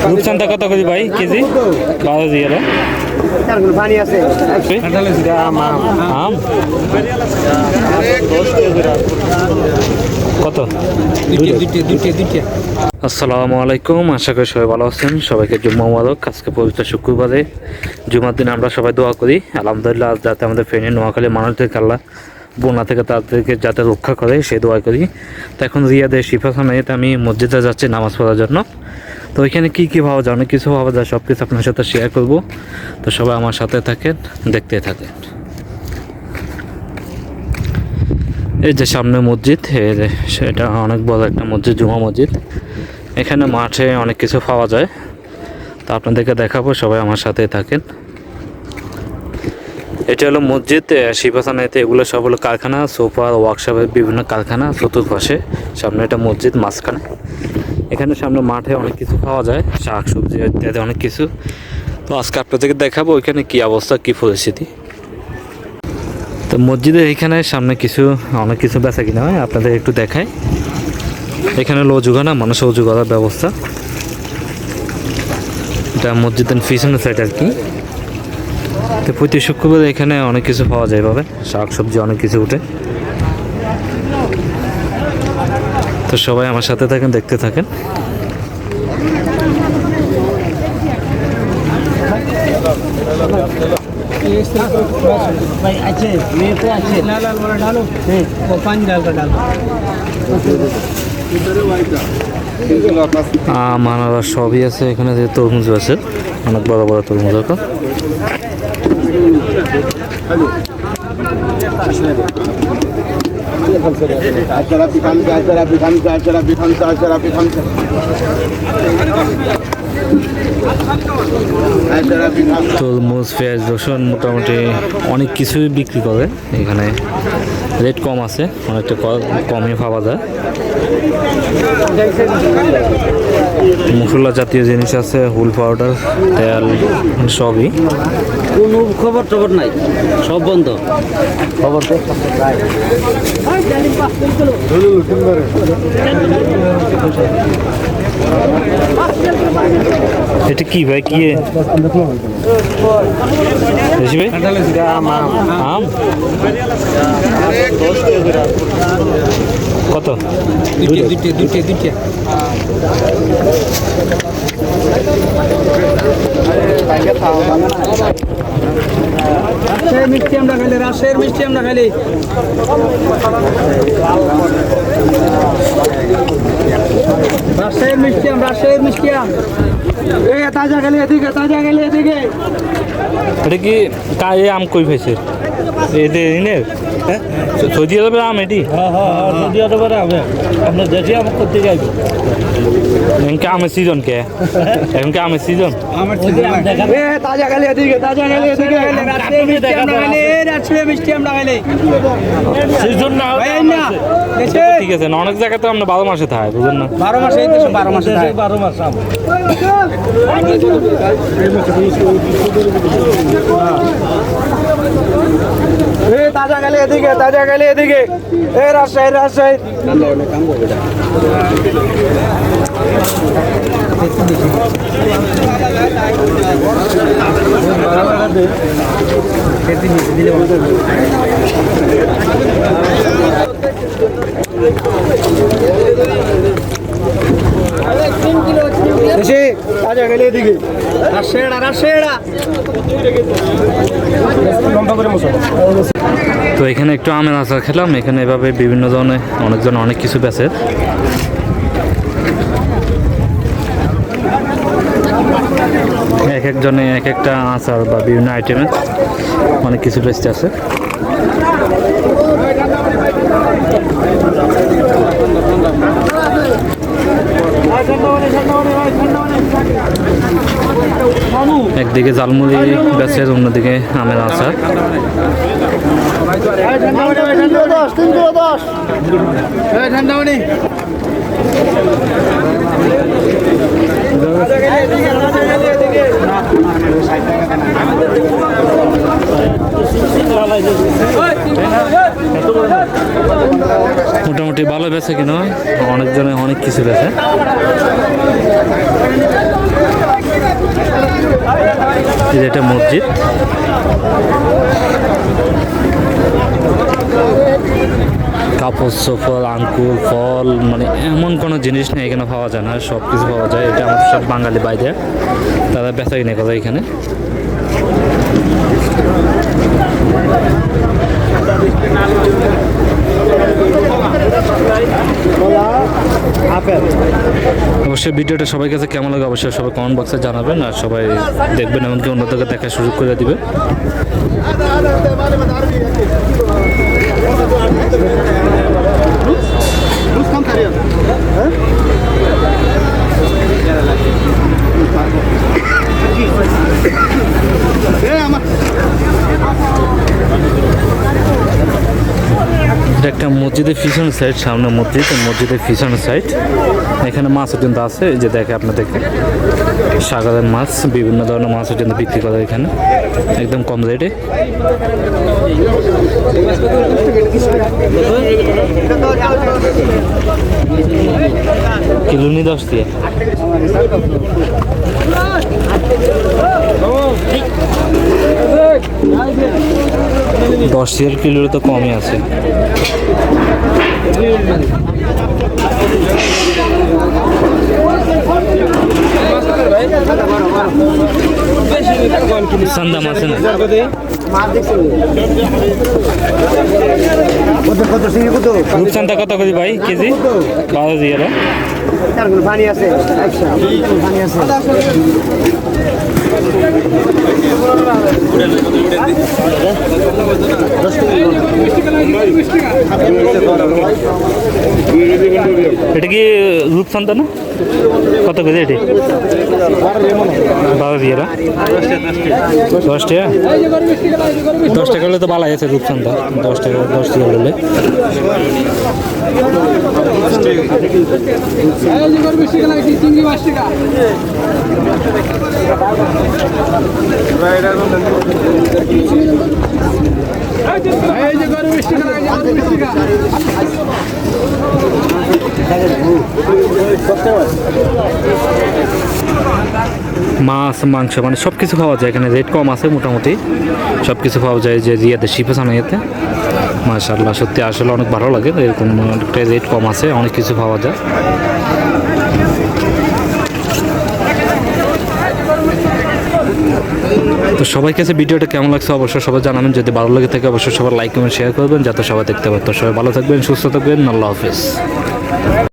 রূপচাঁদা কত করে ভাই কেজি? 12 দিয়ে পানি আছে আম কত? আসসালামু আলাইকুম, আশা করি সবাই ভালো আছেন। সবাইকে জুম্মা মুবারক। আজকে পবিত্র শুক্রবারে জুমার দিন আমরা সবাই দোয়া করি আলহামদুলিল্লাহ আজ যাতে আমাদের ফেনী নোয়াখালী মানুষদেরকে আল্লাহ বন্যা থেকে তাদেরকে যাতে রক্ষা করে সেই দোয়া করি। তো এখন রিয়াদের শিফাখানাতে আমি মসজিদে যাচ্ছি নামাজ পড়ার জন্য। তো ওইখানে কী কী ভাবা যায়, অনেক কিছু ভাবা যায়, সব কিছু আপনার সাথে শেয়ার করব। তো সবাই আমার সাথে থাকেন, দেখতে থাকেন। এই যে সামনে মসজিদ, সেটা অনেক বড় একটা মসজিদ, জুমা মসজিদ। এখানে মাঠে অনেক কিছু পাওয়া যায়, তো আপনাদেরকে দেখাবো, সবাই আমার সাথে থাকেন। এটা হলো মসজিদ শিফাখানাতে, এগুলো সব হলো কারখানা, সোফা ওয়ার্কশপের বিভিন্ন কারখানা চতুর্পাশে। সামনে এটা মসজিদ, মাঝখানে এখানে সামনে মাঠে অনেক কিছু পাওয়া যায়, শাক সবজি ইত্যাদি অনেক কিছু। তো আজকে আপনাদেরকে দেখাবো ওইখানে কী অবস্থা, কী পরিস্থিতি। তো মসজিদের এইখানে সামনে অনেক কিছু বেচা কিনা হয়, আপনাদের একটু দেখাই। এখানে হলো অজুখানা, মানুষের অজু করার ব্যবস্থা। এটা মসজিদের পিছনের সাইড আর কি। তো প্রতি শুক্রবার এখানে অনেক কিছু পাওয়া যায়, এভাবে শাক সবজি অনেক কিছু উঠে। তো সবাই আমার সাথে থাকেন, দেখতে থাকেন। আনারস সবই আছে এখানে, যে তরমুজ আছে, অনেক বড় বড় তরমুজ আছে। তরমুজ, পেঁয়াজ, রসুন মোটামুটি অনেক কিছুই বিক্রি করে এখানে। রেট কম আছে, অনেকটা কমই পাওয়া যায়। মশলা জাতীয় জিনিস আছে, হুল পাউডার, তেল সবই। কোনো খবর টবর নাই, সব বন্ধ। খবর এটা কি ভাই, কি ভাই? আম কত? দুইটা মিষ্টি আমরা খাইলে, রাজশাহীর মিষ্টি আমরা খাইলে। রাজশাহীর মিষ্টি তাজা খালি এদিকে, এটা কি কাজে আম কই পাইছে? এদের সৌদি আরবের আম এটি? সৌদি আরবের আম, আপনার দেশে আম করতে যাইব। এমনকি আমের সিজন কে? এমনকি আমের সিজন? তাজা খালি এদিকে, রাজশাহী মিষ্টি আমরা খাইলে। সিজন না ঠিক আছে, অনেক জায়গায় তো আমরা 12 মাসে থাকে, বুঝলেন না? 12 মাসে 12 মাসে 12 মাস আম। তাজা গেলে এদিকে, রাজশাহী। তাজা গেলে এদিকে, রাজশাহীরা লম্বা করে মশলা। তো এখানে একটু আমের আচার খেলাম। এখানে এভাবে বিভিন্ন ধরনের অনেকজন অনেক কিছু বেচে। এক একজনে এক একটা আচার বা বিভিন্ন আইটেমের অনেক কিছু বেচতে আছে। একদিকে জালমুড়ি বেচে, অন্যদিকে আমের আচার। মোটামুটি ভালো বেছে কিনা, অনেকজনে অনেক কিছু বেছে। এটা মসজিদ, কাপড় চোপড় আঙ্কুর ফল মানে এমন কোনো জিনিস নেই এখানে পাওয়া যায় না, সব কিছু পাওয়া যায়। এটা আমাদের সব বাঙালি বাইরে, তারা বেচা কিনে কথা এখানে। অবশ্যই ভিডিওটা সবাই কাছে কেমন লাগে অবশ্যই সবাই কমেন্ট বক্সে জানাবেন, আর সবাই দেখবেন এমনকি অন্যদেরকে দেখার সুযোগ করে দিবে। এটা একটা মসজিদের পিছনের সাইড, সামনে মসজিদ, মসজিদের পিছনের সাইড। এখানে মাছও কিন্তু আছে, এই যে দেখে আপনাদেরকে সাগরের মাছ, বিভিন্ন ধরনের মাছও কিন্তু বিক্রি করে এখানে একদম কম রেটে। কিলো নি 10 দিয়ে। $10 কিলো তো কমই আছে। সন্দাম আছে না? রূপচাঁদা কত করে ভাই কেজি? 12 দিয়ে পানি আছে পানি আছে। এটা কি রূপচাঁদা না? কত কেজি এটি? 12 দিয়ে 10 টাকা। 10 টাকা হলে তো ভালো আছে রূপচাঁদা, 10 টাকা 10 টাকা হলে। মাছ মাংস মানে সব কিছু পাওয়া যায় এখানে, রেট কম আছে মোটামুটি সব কিছু পাওয়া যায়। যে রিয়াতে শিপে সানাইতে মাশাআল্লাহ সত্যি আসলে অনেক ভালো লাগে, এরকম একটা রেট কম আছে, অনেক কিছু পাওয়া যায়। তো সবাই কাছে ভিডিওটা কেমন লাগছে অবশ্যই সবাই জানাবেন, যদি ভালো লাগে থাকে অবশ্যই সবাই লাইক কমেন্ট শেয়ার করবেন যাতে সবাই দেখতে পারেন। তো সবাই ভালো থাকবেন, সুস্থ থাকবেন, আল্লাহ হাফেজ।